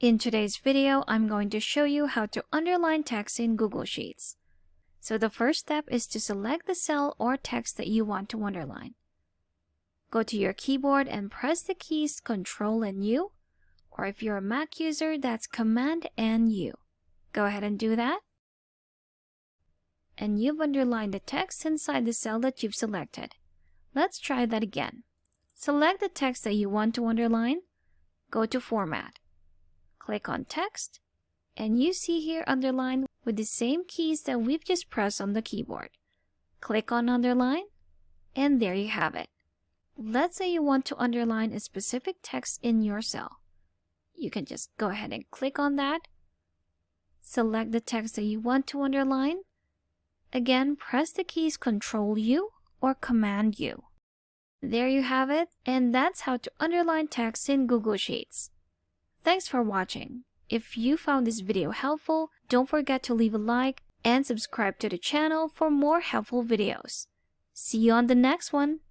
In today's video, I'm going to show you how to underline text in Google Sheets. So the first step is to select the cell or text that you want to underline. Go to your keyboard and press the keys Ctrl and U, or if you're a Mac user, that's Command and U. Go ahead and do that. And you've underlined the text inside the cell that you've selected. Let's try that again. Select the text that you want to underline. Go to Format. Click on Text, and you see here Underline with the same keys that we've just pressed on the keyboard. Click on Underline, and there you have it. Let's say you want to underline a specific text in your cell. You can just go ahead and click on that. Select the text that you want to underline. Again, press the keys Ctrl U or Command U. There you have it, and that's how to underline text in Google Sheets. Thanks for watching. If you found this video helpful, don't forget to leave a like and subscribe to the channel for more helpful videos. See you on the next one.